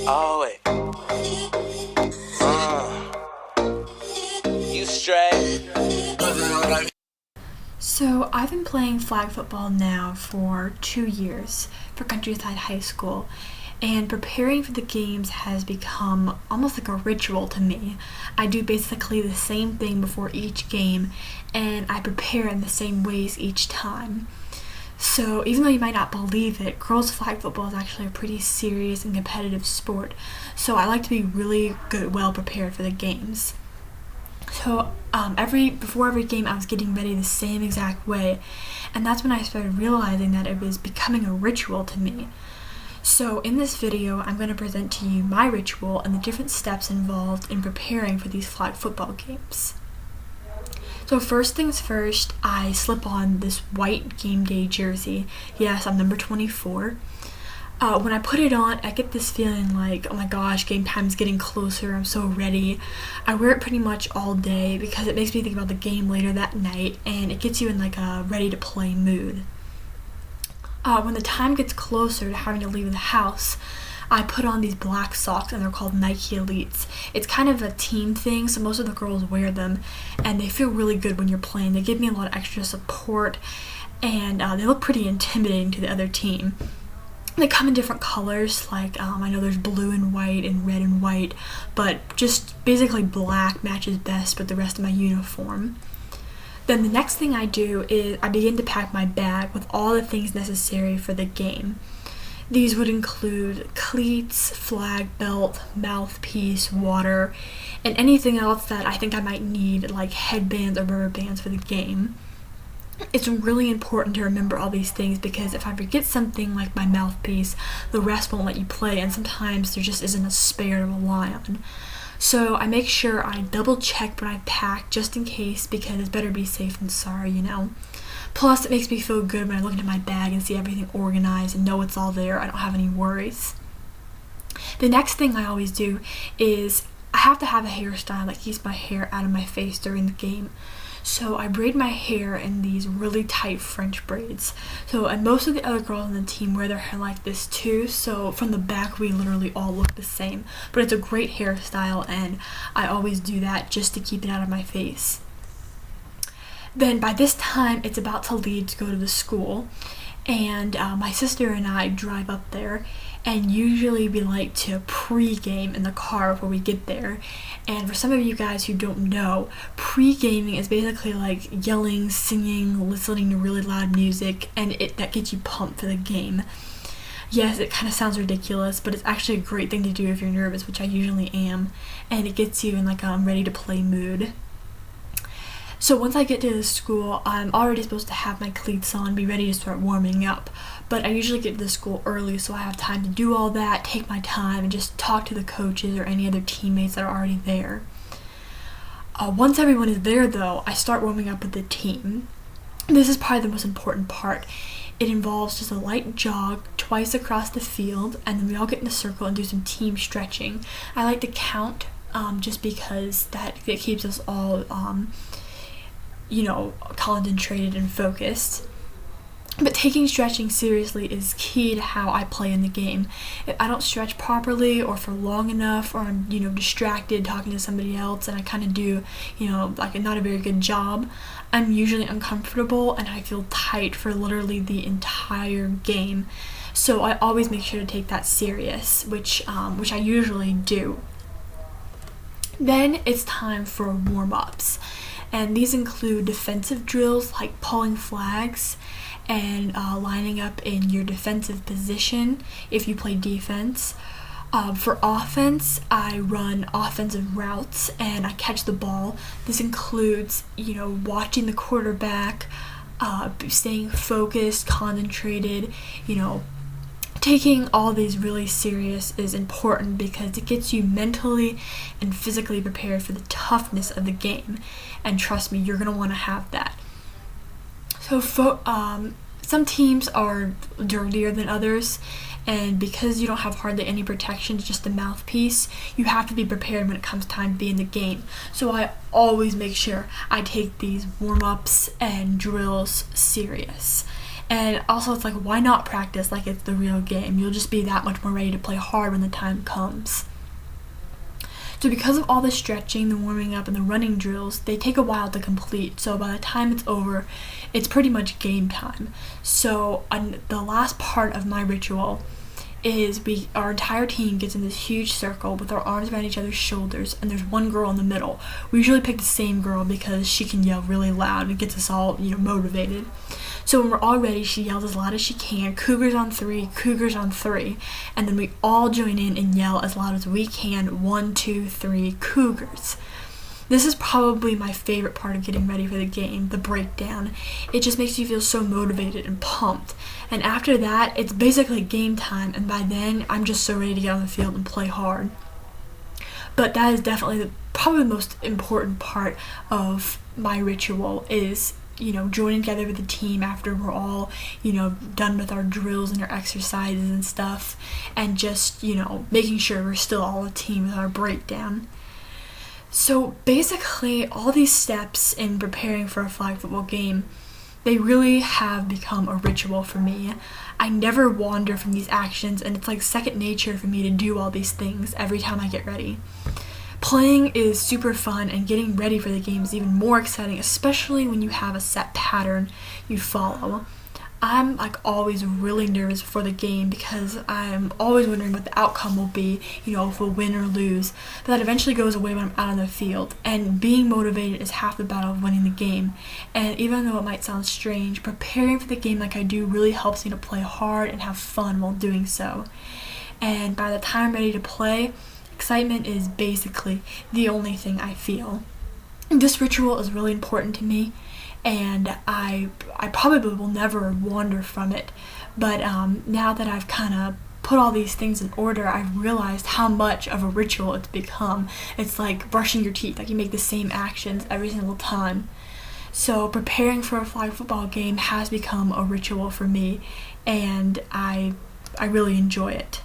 Oh, wait. You straight. So I've been playing flag football now for 2 years for Countryside High School, and preparing for the games has become almost like a ritual to me. I do basically the same thing before each game, and I prepare in the same ways each time. So even though you might not believe it, girls flag football is actually a pretty serious and competitive sport. So I like to be really good, well prepared for the games. So before every game, I was getting ready the same exact way, and that's when I started realizing that it was becoming a ritual to me. So in this video, I'm going to present to you my ritual and the different steps involved in preparing for these flag football games. So first things first, I slip on this white game day jersey. Yes, I'm number 24. When I put it on, I get this feeling like, oh my gosh, game time's getting closer, I'm so ready. I wear it pretty much all day because it makes me think about the game later that night, and it gets you in like a ready to play mood. When the time gets closer to having to leave the house, I put on these black socks, and they're called Nike Elites. It's kind of a team thing, so most of the girls wear them, and they feel really good when you're playing. They give me a lot of extra support, and they look pretty intimidating to the other team. They come in different colors, like I know there's blue and white and red and white, but just basically black matches best with the rest of my uniform. Then the next thing I do is I begin to pack my bag with all the things necessary for the game. These would include cleats, flag belt, mouthpiece, water, and anything else that I think I might need, like headbands or rubber bands for the game. It's really important to remember all these things because if I forget something like my mouthpiece, the rest won't let you play, and sometimes there just isn't a spare to rely on. So I make sure I double check when I pack just in case, because it's better be safe than sorry, you know. Plus, it makes me feel good when I look into my bag and see everything organized and know it's all there. I don't have any worries. The next thing I always do is I have to have a hairstyle that keeps my hair out of my face during the game. So I braid my hair in these really tight French braids. And most of the other girls on the team wear their hair like this too, so from the back we literally all look the same. But it's a great hairstyle, and I always do that just to keep it out of my face. Then by this time, it's about to leave to go to the school, and my sister and I drive up there, and usually we like to pre-game in the car before we get there. And for some of you guys who don't know, pre-gaming is basically like yelling, singing, listening to really loud music, and that gets you pumped for the game. Yes, it kind of sounds ridiculous, but it's actually a great thing to do if you're nervous, which I usually am, and it gets you in like a ready to play mood. So once I get to the school, I'm already supposed to have my cleats on, be ready to start warming up. But I usually get to the school early, so I have time to do all that, take my time, and just talk to the coaches or any other teammates that are already there. Once everyone is there, though, I start warming up with the team. This is probably the most important part. It involves just a light jog twice across the field, and then we all get in a circle and do some team stretching. I like to count just because it keeps us all concentrated and focused. But taking stretching seriously is key to how I play in the game. If I don't stretch properly or for long enough, or I'm distracted talking to somebody else and I kind of do like not a very good job, I'm usually uncomfortable and I feel tight for literally the entire game. So I always make sure to take that serious, which I usually do. Then it's time for warm-ups. And these include defensive drills like pulling flags and lining up in your defensive position if you play defense. For offense, I run offensive routes and I catch the ball. This includes, watching the quarterback, staying focused, concentrated, taking all these really serious is important because it gets you mentally and physically prepared for the toughness of the game. And trust me, you're going to want to have that. So some teams are dirtier than others, and because you don't have hardly any protection, just the mouthpiece, you have to be prepared when it comes time to be in the game. So I always make sure I take these warm-ups and drills serious. And also, it's like, why not practice like it's the real game? You'll just be that much more ready to play hard when the time comes. So because of all the stretching, the warming up, and the running drills, they take a while to complete. So by the time it's over, it's pretty much game time. So the last part of my ritual is our entire team gets in this huge circle with our arms around each other's shoulders, and there's one girl in the middle. We usually pick the same girl because she can yell really loud and gets us all, motivated. So when we're all ready, she yells as loud as she can, Cougars on 3, Cougars on 3, and then we all join in and yell as loud as we can, 1, 2, 3, Cougars. This is probably my favorite part of getting ready for the game, the breakdown. It just makes you feel so motivated and pumped. And after that, it's basically game time, and by then, I'm just so ready to get on the field and play hard. But that is definitely probably the most important part of my ritual is, joining together with the team after we're all, done with our drills and our exercises and stuff, and just, making sure we're still all a team with our breakdown. So basically, all these steps in preparing for a flag football game, they really have become a ritual for me. I never wander from these actions, and it's like second nature for me to do all these things every time I get ready. Playing is super fun, and getting ready for the game is even more exciting, especially when you have a set pattern you follow. I'm always really nervous before the game because I'm always wondering what the outcome will be, if we'll win or lose. But that eventually goes away when I'm out on the field, and being motivated is half the battle of winning the game. And even though it might sound strange, preparing for the game like I do really helps me to play hard and have fun while doing so. And by the time I'm ready to play, excitement is basically the only thing I feel. This ritual is really important to me, and I probably will never wander from it. But now that I've kind of put all these things in order, I've realized how much of a ritual it's become. It's like brushing your teeth, you make the same actions every single time. So preparing for a flag football game has become a ritual for me, and I really enjoy it.